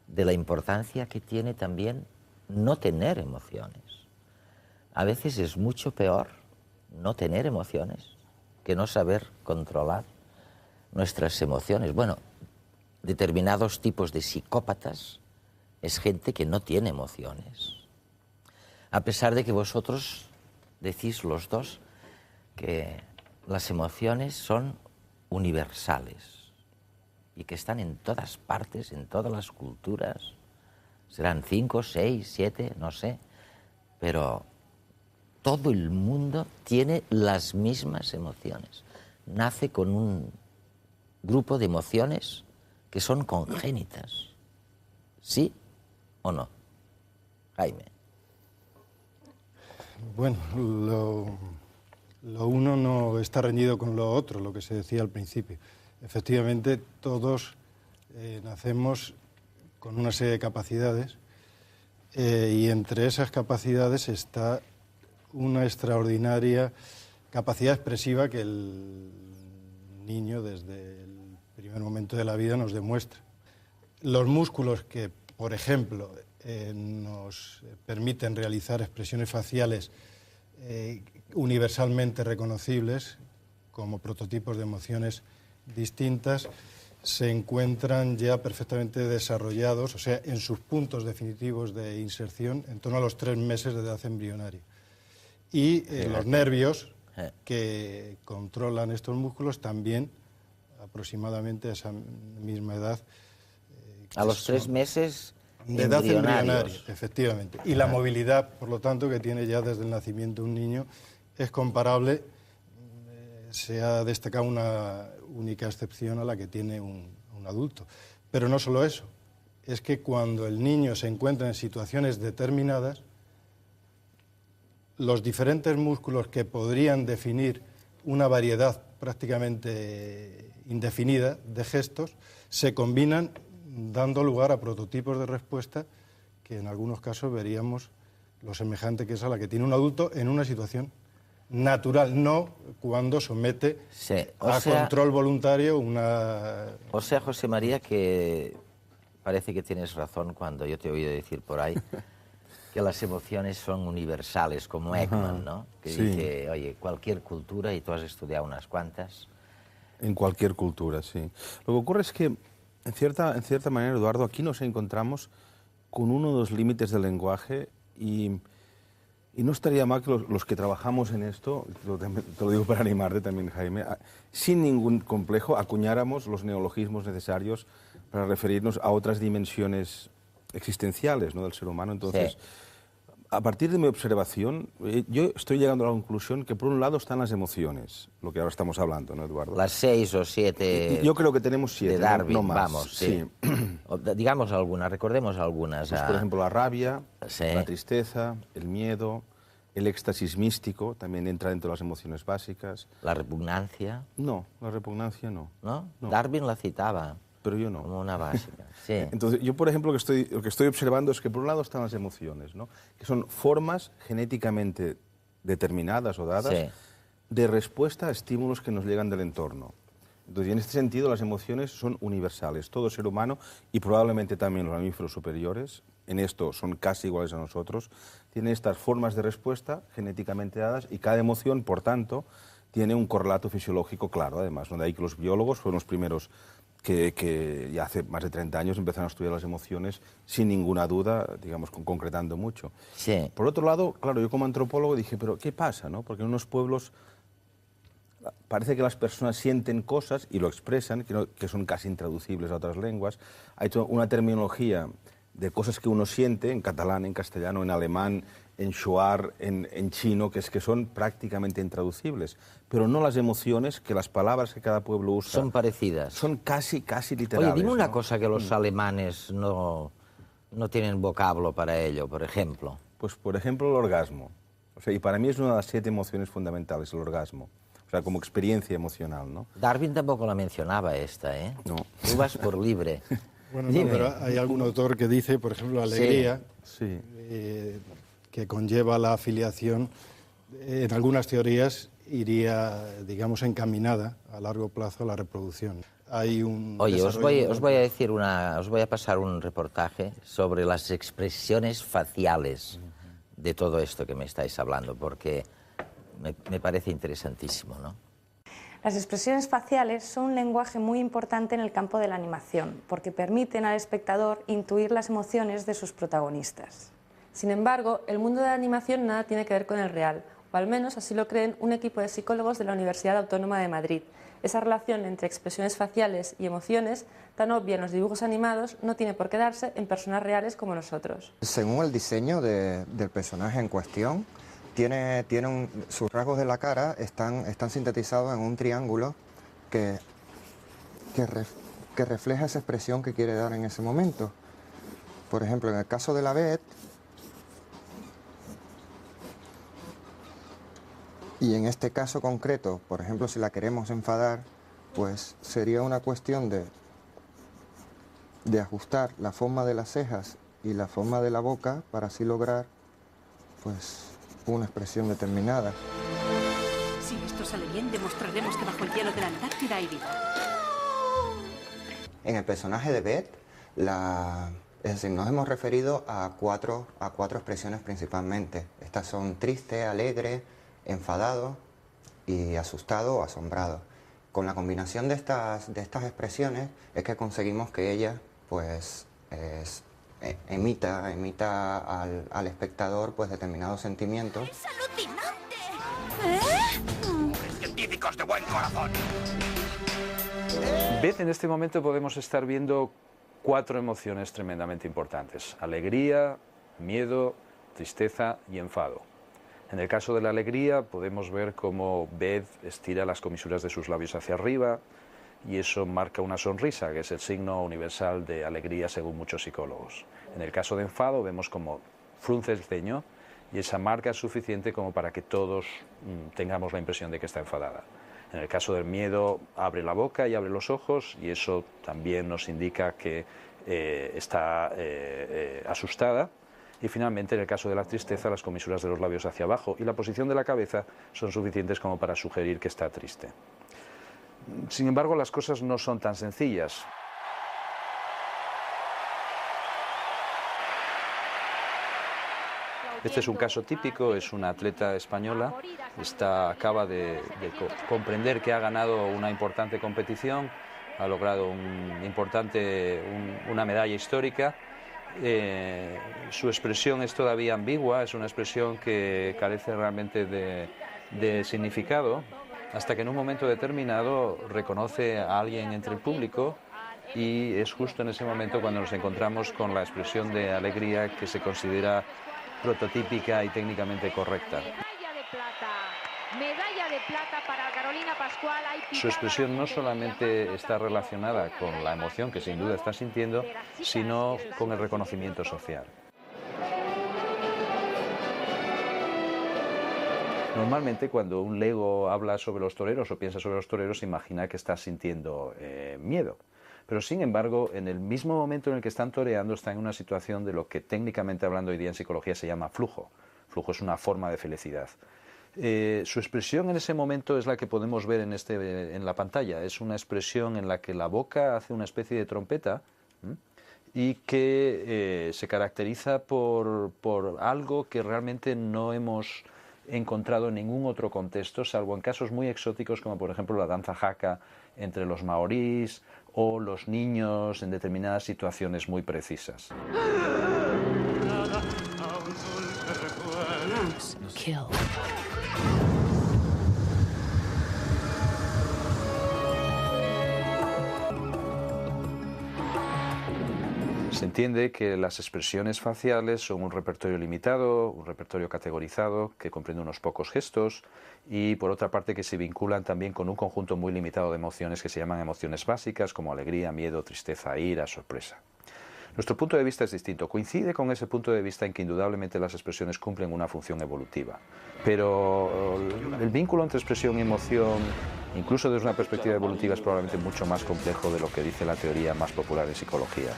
A: de la importancia que tiene también no tener emociones. A veces es mucho peor no tener emociones que no saber controlar nuestras emociones. Bueno, determinados tipos de psicópatas es gente que no tiene emociones. A pesar de que vosotros decís los dos que las emociones son universales y que están en todas partes, en todas las culturas. Serán 5, 6, 7, no sé, pero todo el mundo tiene las mismas emociones. Nace con un grupo de emociones que son congénitas. ¿Sí o no? Jaime.
I: Bueno, lo uno no está reñido con lo otro, lo que se decía al principio. Efectivamente, todos nacemos con una serie de capacidades y entre esas capacidades está una extraordinaria capacidad expresiva que el niño desde el primer momento de la vida nos demuestra. Los músculos que, por ejemplo, nos permiten realizar expresiones faciales universalmente reconocibles como prototipos de emociones distintas, se encuentran ya perfectamente desarrollados, o sea, en sus puntos definitivos de inserción en torno a los 3 meses de edad embrionaria. Y los nervios que controlan estos músculos también aproximadamente a esa misma edad.
A: A los 3 meses
I: de edad embrionaria, efectivamente. Y la movilidad, por lo tanto, que tiene ya desde el nacimiento un niño, es comparable, se ha destacado una única excepción a la que tiene un adulto. Pero no solo eso, es que cuando el niño se encuentra en situaciones determinadas, los diferentes músculos que podrían definir una variedad prácticamente indefinida de gestos se combinan dando lugar a prototipos de respuesta que en algunos casos veríamos lo semejante que es a la que tiene un adulto en una situación natural, no cuando somete control voluntario una...
A: O sea, José María, que parece que tienes razón cuando yo te he oído decir por ahí que las emociones son universales, como Ekman, ¿no? Que dice, oye, cualquier cultura, y tú has estudiado unas cuantas.
J: En cualquier cultura, sí. Lo que ocurre es que, en cierta manera, Eduardo, aquí nos encontramos con uno de los límites del lenguaje y no estaría mal que los que trabajamos en esto, te lo digo para animarte también, Jaime, sin ningún complejo acuñáramos los neologismos necesarios para referirnos a otras dimensiones existenciales, ¿no?, del ser humano. Entonces, a partir de mi observación, yo estoy llegando a la conclusión que por un lado están las emociones, lo que ahora estamos hablando, ¿no, Eduardo?
A: Las 6 o 7...
J: Yo creo que tenemos 7,
A: de Darwin,
J: no más.
A: Vamos, sí. Digamos algunas, recordemos algunas.
J: Pues, por ejemplo, la rabia, la tristeza, el miedo, el éxtasis místico, también entra dentro de las emociones básicas.
A: ¿La repugnancia?
J: No, la repugnancia no.
A: ¿No?
J: No.
A: Darwin la citaba.
J: Pero yo no.
A: Como una básica, sí.
J: Entonces, yo, por ejemplo, lo que estoy observando es que por un lado están las emociones, ¿no?, que son formas genéticamente determinadas o dadas de respuesta a estímulos que nos llegan del entorno. Entonces, en este sentido, las emociones son universales. Todo ser humano, y probablemente también los mamíferos superiores, en esto son casi iguales a nosotros, tienen estas formas de respuesta genéticamente dadas y cada emoción, por tanto, tiene un correlato fisiológico claro, además, ¿no? De ahí que los biólogos fueron los primeros que ya hace más de 30 años empezaron a estudiar las emociones sin ninguna duda, digamos, concretando mucho.
A: Sí.
J: Por otro lado, claro, yo como antropólogo dije, pero ¿qué pasa, no? Porque en unos pueblos parece que las personas sienten cosas y lo expresan, que son casi intraducibles a otras lenguas. Ha hecho una terminología de cosas que uno siente en catalán, en castellano, en alemán, en shuar, en chino, que son prácticamente intraducibles. Pero no las emociones, que las palabras que cada pueblo usa...
A: Son parecidas.
J: Son casi literales.
A: Oye, dime una
J: ¿no?
A: cosa que los alemanes no tienen vocablo para ello, por ejemplo.
J: Pues, por ejemplo, el orgasmo. O sea, y para mí es una de las 7 emociones fundamentales, el orgasmo. O sea, como experiencia emocional, ¿no?
A: Darwin tampoco la mencionaba esta, ¿eh?
J: No.
A: Tú vas por libre.
I: Bueno, no, pero hay algún autor que dice, por ejemplo, alegría,
J: sí.
I: Que conlleva la afiliación, en algunas teorías iría, digamos, encaminada a largo plazo a la reproducción. Hay un
A: Oye, os voy a pasar un reportaje sobre las expresiones faciales de todo esto que me estáis hablando, porque me parece interesantísimo, ¿no?
K: Las expresiones faciales son un lenguaje muy importante en el campo de la animación, porque permiten al espectador intuir las emociones de sus protagonistas.
L: Sin embargo, el mundo de la animación nada tiene que ver con el real, o al menos así lo creen un equipo de psicólogos de la Universidad Autónoma de Madrid. Esa relación entre expresiones faciales y emociones, tan obvia en los dibujos animados, no tiene por qué darse en personas reales como nosotros.
M: Según el diseño del personaje en cuestión, sus rasgos de la cara están sintetizados en un triángulo que refleja esa expresión que quiere dar en ese momento. Por ejemplo, en el caso de la Beth, y en este caso concreto, por ejemplo, si la queremos enfadar, pues sería una cuestión de ajustar la forma de las cejas y la forma de la boca para así lograr, pues, una expresión determinada.
N: Si esto sale bien, demostraremos que bajo el hielo de la Antártida hay vida.
M: En el personaje de Beth, es decir, nos hemos referido a cuatro expresiones principalmente. Estas son triste, alegre, enfadado y asustado o asombrado. Con la combinación de estas expresiones es que conseguimos que ella, pues, emita al espectador, pues, determinados sentimientos.
N: ¡Es alucinante!
O: ¡Científicos de buen corazón!
P: Beth, en este momento podemos estar viendo 4 emociones tremendamente importantes: alegría, miedo, tristeza y enfado. En el caso de la alegría podemos ver cómo Beth estira las comisuras de sus labios hacia arriba y eso marca una sonrisa, que es el signo universal de alegría según muchos psicólogos. En el caso de enfado vemos cómo frunce el ceño y esa marca es suficiente como para que todos tengamos la impresión de que está enfadada. En el caso del miedo abre la boca y abre los ojos y eso también nos indica que está asustada. Y finalmente, en el caso de la tristeza, las comisuras de los labios hacia abajo y la posición de la cabeza son suficientes como para sugerir que está triste. Sin embargo, las cosas no son tan sencillas. Este es un caso típico, es una atleta española, acaba de comprender que ha ganado una importante competición, ha logrado una medalla histórica. Su expresión es todavía ambigua, es una expresión que carece realmente de significado, hasta que en un momento determinado reconoce a alguien entre el público y es justo en ese momento cuando nos encontramos con la expresión de alegría que se considera prototípica y técnicamente correcta.
Q: Medalla de plata para Carolina Pascual.
P: Su expresión no solamente está relacionada con la emoción que sin duda está sintiendo, sino con el reconocimiento social. Normalmente cuando un lego habla sobre los toreros o piensa sobre los toreros, se imagina que está sintiendo miedo. Pero sin embargo, en el mismo momento en el que están toreando, están en una situación de lo que técnicamente hablando hoy día en psicología se llama flujo. Flujo es una forma de felicidad. Su expresión en ese momento es la que podemos ver en la pantalla. Es una expresión en la que la boca hace una especie de trompeta y que se caracteriza por algo que realmente no hemos encontrado en ningún otro contexto, salvo en casos muy exóticos como por ejemplo la danza haka entre los maorís o los niños en determinadas situaciones muy precisas.
B: Kill.
P: Se entiende que las expresiones faciales son un repertorio limitado, un repertorio categorizado que comprende unos pocos gestos y por otra parte que se vinculan también con un conjunto muy limitado de emociones que se llaman emociones básicas como alegría, miedo, tristeza, ira, sorpresa. Nuestro punto de vista es distinto, coincide con ese punto de vista en que indudablemente las expresiones cumplen una función evolutiva, pero el vínculo entre expresión y emoción, incluso desde una perspectiva evolutiva, es probablemente mucho más complejo de lo que dice la teoría más popular en psicología.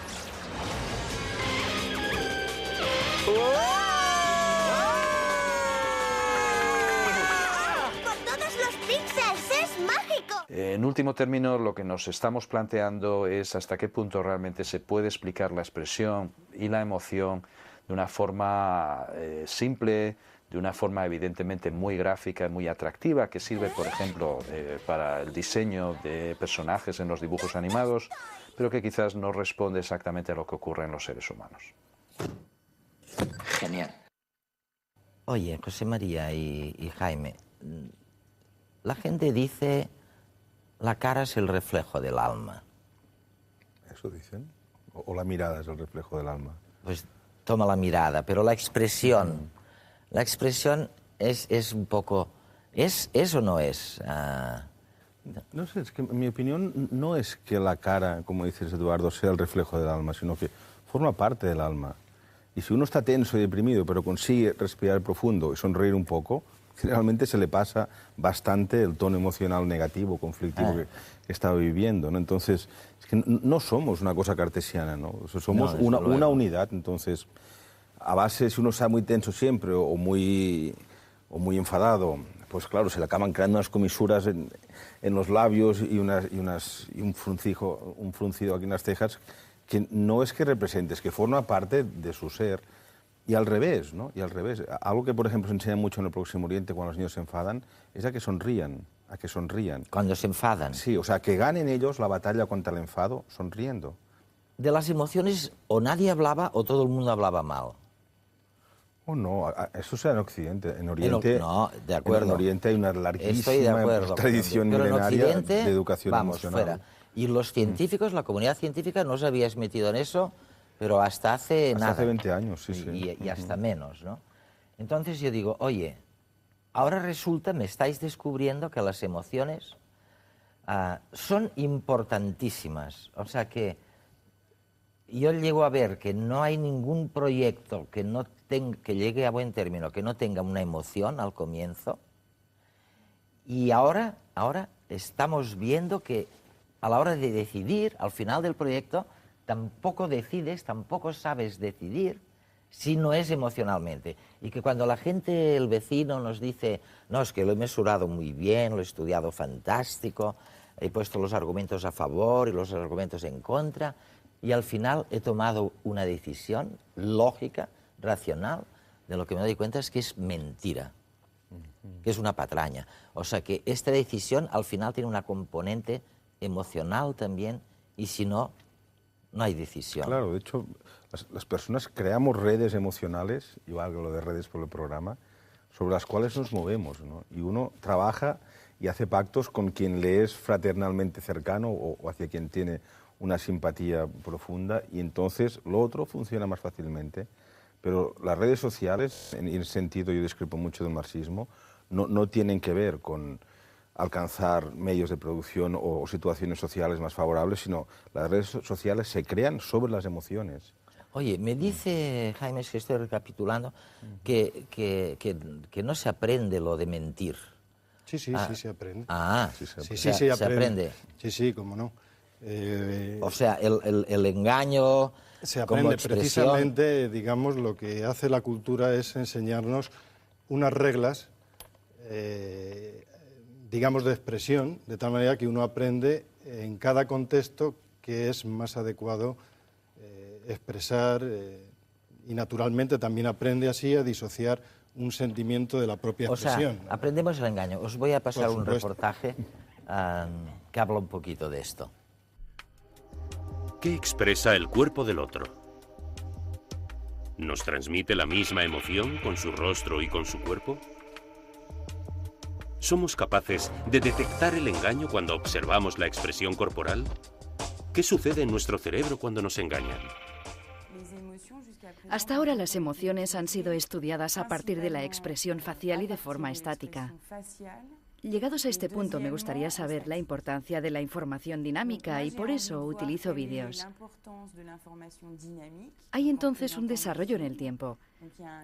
R: ¡Por todos los píxeles! ¡Es mágico!
P: En último término, lo que nos estamos planteando es hasta qué punto realmente se puede explicar la expresión y la emoción de una forma simple, de una forma evidentemente muy gráfica y muy atractiva, que sirve, por ejemplo, para el diseño de personajes en los dibujos animados, pero que quizás no responde exactamente a lo que ocurre en los seres humanos.
A: Genial. Oye, José María y Jaime, la gente dice la cara es el reflejo del alma.
J: ¿Eso dicen? ¿O la mirada es el reflejo del alma?
A: Pues toma la mirada, pero la expresión es un poco... ¿Es o no es?
J: No sé, es que en mi opinión no es que la cara, como dices Eduardo, sea el reflejo del alma, sino que forma parte del alma. Y si uno está tenso y deprimido, pero consigue respirar profundo y sonreír un poco, generalmente se le pasa bastante el tono emocional negativo, conflictivo que está viviendo, ¿no? Entonces, es que no somos una cosa cartesiana, ¿no? O sea, somos una unidad. Entonces, a base, si uno está muy tenso siempre o muy enfadado, pues claro, se le acaban creando unas comisuras en los labios y un fruncido aquí en las cejas, que no es que represente, es que forma parte de su ser. Y al revés, ¿no? Y al revés. Algo que, por ejemplo, se enseña mucho en el Próximo Oriente cuando los niños se enfadan, es a que sonrían.
A: Cuando se enfadan.
J: Sí, o sea, que ganen ellos la batalla contra el enfado sonriendo.
A: De las emociones o nadie hablaba o todo el mundo hablaba mal.
J: Oh, no, eso sea en Occidente. En Oriente,
A: no, de acuerdo.
J: En Oriente hay una larguísima tradición milenaria de educación emocional.
A: Fuera. Y los científicos, la comunidad científica no se había metido en eso, pero hasta hace nada.
J: Hasta hace 20 años, sí,
A: sí. Y hasta menos, ¿no? Entonces yo digo, oye, ahora resulta, me estáis descubriendo que las emociones son importantísimas. O sea que yo llego a ver que no hay ningún proyecto que llegue a buen término, que no tenga una emoción al comienzo. Y ahora estamos viendo que a la hora de decidir, al final del proyecto, tampoco sabes decidir si no es emocionalmente. Y que cuando la gente, el vecino, nos dice, no, es que lo he mesurado muy bien, lo he estudiado fantástico, he puesto los argumentos a favor y los argumentos en contra, y al final he tomado una decisión lógica, racional, de lo que me doy cuenta es que es mentira, que es una patraña. O sea que esta decisión al final tiene una componente emocional también, y si no, no hay decisión.
J: Claro, de hecho, las personas creamos redes emocionales, y valga lo de redes por el programa, sobre las cuales nos movemos, ¿no? Y uno trabaja y hace pactos con quien le es fraternalmente cercano o hacia quien tiene una simpatía profunda, y entonces lo otro funciona más fácilmente. Pero las redes sociales, en ese sentido yo discrepo mucho del marxismo, no tienen que ver con alcanzar medios de producción o situaciones sociales más favorables, sino las redes sociales se crean sobre las emociones.
A: Oye, me dice Jaime, que estoy recapitulando, que no se aprende lo de mentir.
I: Sí, sí se aprende.
A: Se aprende.
I: Sí, cómo no.
A: O sea, el engaño
I: se aprende
A: como expresión.
I: Precisamente, digamos, lo que hace la cultura es enseñarnos unas reglas, digamos, de expresión, de tal manera que uno aprende en cada contexto que es más adecuado expresar y naturalmente también aprende así a disociar un sentimiento de la propia expresión.
A: O sea, aprendemos el engaño. Os voy a pasar un reportaje que habla un poquito de esto.
S: ¿Qué expresa el cuerpo del otro? ¿Nos transmite la misma emoción con su rostro y con su cuerpo? ¿Somos capaces de detectar el engaño cuando observamos la expresión corporal? ¿Qué sucede en nuestro cerebro cuando nos engañan?
B: Hasta ahora las emociones han sido estudiadas a partir de la expresión facial y de forma estática. Llegados a este punto, me gustaría saber la importancia de la información dinámica y por eso utilizo vídeos. Hay entonces un desarrollo en el tiempo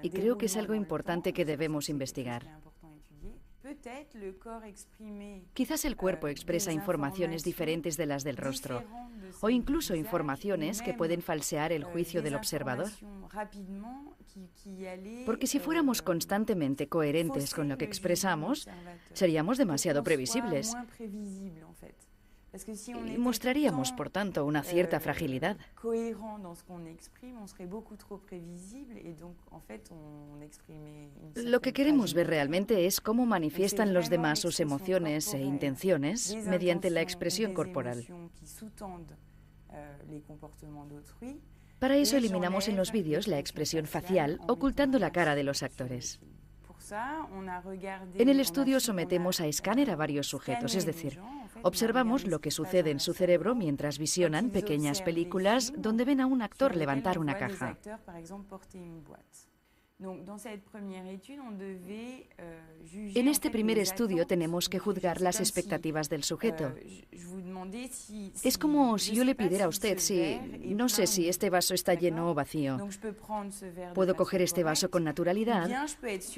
B: y creo que es algo importante que debemos investigar. Quizás el cuerpo expresa informaciones diferentes de las del rostro, o incluso informaciones que pueden falsear el juicio del observador. Porque si fuéramos constantemente coherentes con lo que expresamos, seríamos demasiado previsibles. Y mostraríamos, por tanto, una cierta fragilidad. Lo que queremos ver realmente es cómo manifiestan los demás sus emociones e intenciones mediante la expresión corporal. Para eso eliminamos en los vídeos la expresión facial, ocultando la cara de los actores. En el estudio sometemos a escáner a varios sujetos, es decir, observamos lo que sucede en su cerebro mientras visionan pequeñas películas donde ven a un actor levantar una caja. En este primer estudio tenemos que juzgar las expectativas del sujeto. Es como si yo le pidiera a usted si, no sé si este vaso está lleno o vacío. Puedo coger este vaso con naturalidad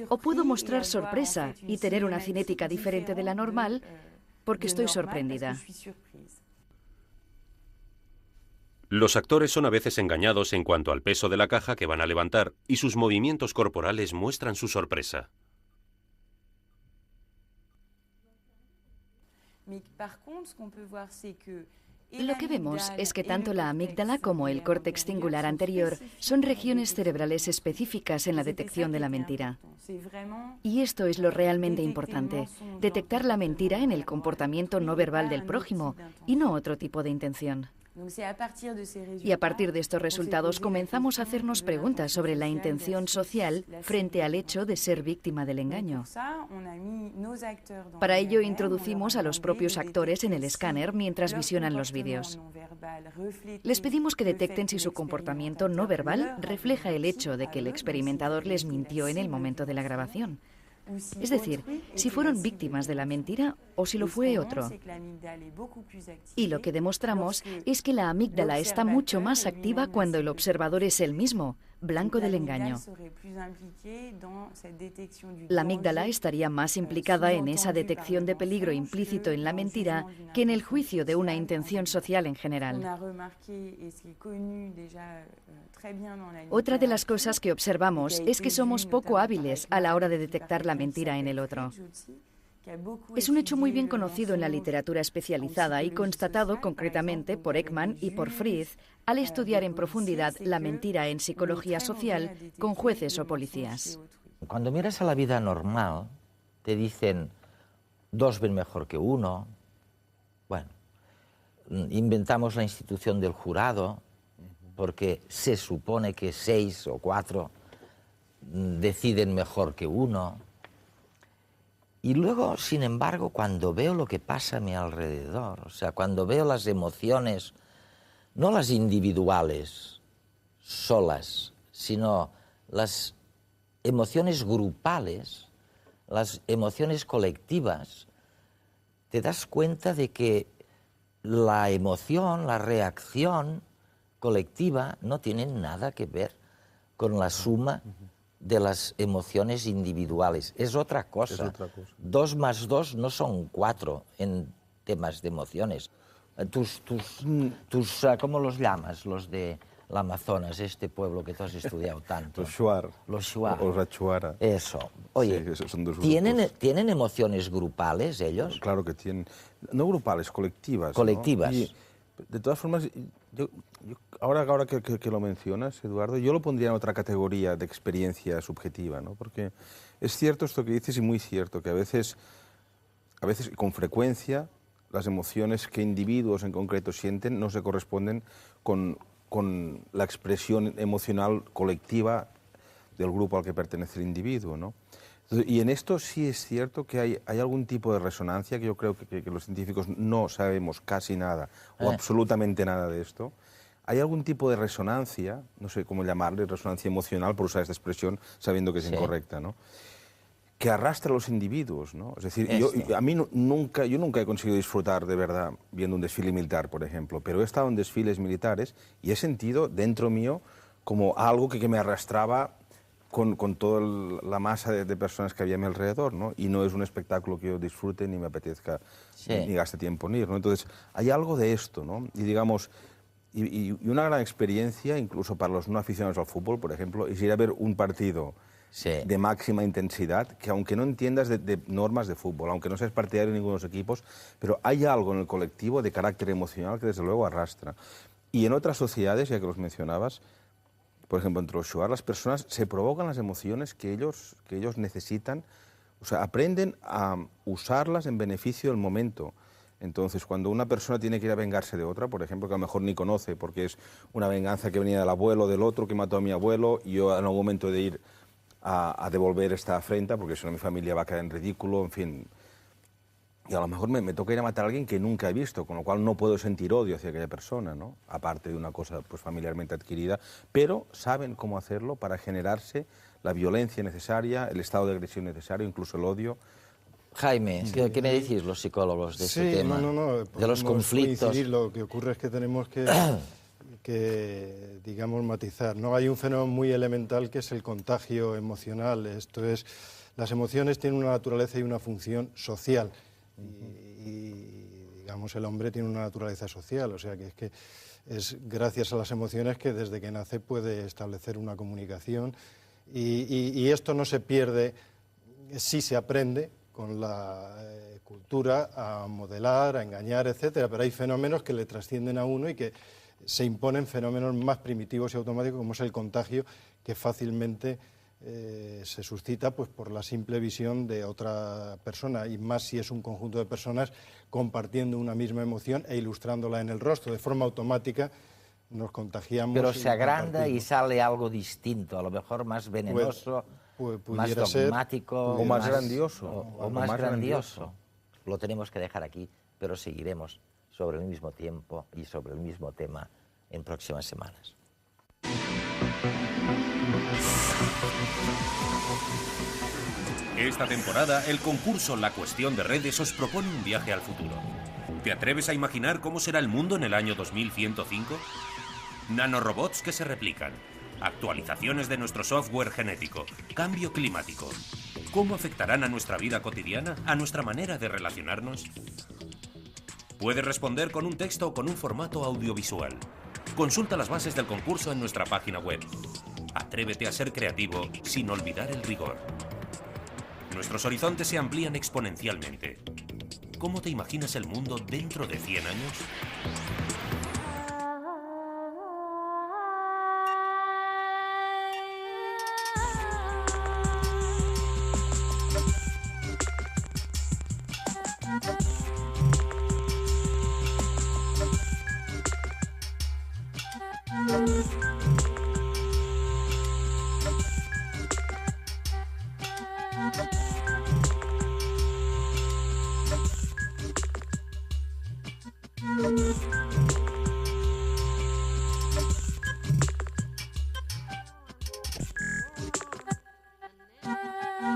B: o puedo mostrar sorpresa y tener una cinética diferente de la normal porque estoy sorprendida.
S: Los actores son a veces engañados en cuanto al peso de la caja que van a levantar y sus movimientos corporales muestran su sorpresa.
B: Lo que vemos es que tanto la amígdala como el córtex cingular anterior son regiones cerebrales específicas en la detección de la mentira. Y esto es lo realmente importante, detectar la mentira en el comportamiento no verbal del prójimo y no otro tipo de intención. Y a partir de estos resultados comenzamos a hacernos preguntas sobre la intención social frente al hecho de ser víctima del engaño. Para ello introducimos a los propios actores en el escáner mientras visionan los vídeos. Les pedimos que detecten si su comportamiento no verbal refleja el hecho de que el experimentador les mintió en el momento de la grabación. Es decir, si fueron víctimas de la mentira o si lo fue otro. Y lo que demostramos es que la amígdala está mucho más activa cuando el observador es el mismo, blanco del engaño. La amígdala estaría más implicada en esa detección de peligro implícito en la mentira que en el juicio de una intención social en general. Otra de las cosas que observamos es que somos poco hábiles a la hora de detectar la mentira en el otro. Es un hecho muy bien conocido en la literatura especializada y constatado concretamente por Ekman y por Fries al estudiar en profundidad la mentira en psicología social con jueces o policías.
A: Cuando miras a la vida normal, te dicen 2 ven mejor que 1. Bueno, inventamos la institución del jurado porque se supone que 6 o 4 deciden mejor que 1. Y luego, sin embargo, cuando veo lo que pasa a mi alrededor, o sea, cuando veo las emociones, no las individuales, solas, sino las emociones grupales, las emociones colectivas, te das cuenta de que la emoción, la reacción colectiva no tiene nada que ver con la suma de las emociones individuales. Es otra cosa.
J: Es otra cosa.
A: 2 más 2 no son 4 en temas de emociones. ¿Cómo los llamas? Los de la Amazonas, este pueblo que tú has estudiado tanto.
J: Los Shuar.
A: Los Shuar.
J: O Rachuara.
A: Eso. Oye,
J: sí, esos son 2
A: ¿tienen emociones grupales ellos?
J: Claro que tienen. No grupales, colectivas.
A: Colectivas.
J: ¿No? De todas formas, ahora que lo mencionas, Eduardo, yo lo pondría en otra categoría de experiencia subjetiva, ¿no? Porque es cierto esto que dices y muy cierto, que a veces con frecuencia, las emociones que individuos en concreto sienten no se corresponden con la expresión emocional colectiva del grupo al que pertenece el individuo, ¿no? Y en esto sí es cierto que hay algún tipo de resonancia, que yo creo que los científicos no sabemos casi nada o absolutamente nada de esto. Hay algún tipo de resonancia, no sé cómo llamarle, resonancia emocional, por usar esta expresión sabiendo que es incorrecta, ¿no? Que arrastra a los individuos, ¿no? Es decir, yo nunca he conseguido disfrutar de verdad viendo un desfile militar, por ejemplo, pero he estado en desfiles militares y he sentido dentro mío como algo que me arrastraba con toda la masa de personas que había a mi alrededor, ¿no? Y no es un espectáculo que yo disfrute ni me apetezca ni gaste tiempo en ir, ¿no? Entonces, hay algo de esto, ¿no? Y digamos, y una gran experiencia, incluso para los no aficionados al fútbol, por ejemplo, es ir a ver un partido de máxima intensidad, que aunque no entiendas de normas de fútbol, aunque no seas partidario de ninguno de los equipos, pero hay algo en el colectivo de carácter emocional que desde luego arrastra. Y en otras sociedades, ya que los mencionabas, por ejemplo, entre los shuar, las personas se provocan las emociones que ellos necesitan, o sea, aprenden a usarlas en beneficio del momento. Entonces, cuando una persona tiene que ir a vengarse de otra, por ejemplo, que a lo mejor ni conoce, porque es una venganza que venía del abuelo, del otro que mató a mi abuelo, y yo en algún momento de ir a devolver esta afrenta, porque si no mi familia va a quedar en ridículo, en fin. Y a lo mejor me toca ir a matar a alguien que nunca he visto, con lo cual no puedo sentir odio hacia aquella persona, ¿no? Aparte de una cosa pues, familiarmente adquirida, pero saben cómo hacerlo para generarse la violencia necesaria, el estado de agresión necesario, incluso el odio.
A: Jaime, ¿qué me decís los psicólogos de este tema? De los conflictos.
I: Coincidir. Lo que ocurre es que tenemos que, digamos, matizar, ¿no? Hay un fenómeno muy elemental que es el contagio emocional. Esto es, las emociones tienen una naturaleza y una función social. Y, digamos, el hombre tiene una naturaleza social, o sea que es gracias a las emociones que desde que nace puede establecer una comunicación y esto no se pierde, sí se aprende con la cultura a modelar, a engañar, etcétera, pero hay fenómenos que le trascienden a uno y que se imponen fenómenos más primitivos y automáticos, como es el contagio, que fácilmente se suscita pues, por la simple visión de otra persona, y más si es un conjunto de personas compartiendo una misma emoción e ilustrándola en el rostro. De forma automática nos contagiamos.
A: Pero se agranda y sale algo distinto, a lo mejor más venenoso, más dogmático.
J: O más grandioso.
A: O más grandioso. Lo tenemos que dejar aquí, pero seguiremos sobre el mismo tiempo y sobre el mismo tema en próximas semanas.
S: Esta temporada, el concurso La Cuestión de Redes os propone un viaje al futuro. ¿Te atreves a imaginar cómo será el mundo en el año 2105? Nanorobots que se replican, actualizaciones de nuestro software genético, cambio climático. ¿Cómo afectarán a nuestra vida cotidiana, a nuestra manera de relacionarnos? Puedes responder con un texto o con un formato audiovisual. Consulta las bases del concurso en nuestra página web. Atrévete a ser creativo sin olvidar el rigor. Nuestros horizontes se amplían exponencialmente. ¿Cómo te imaginas el mundo dentro de 100 años?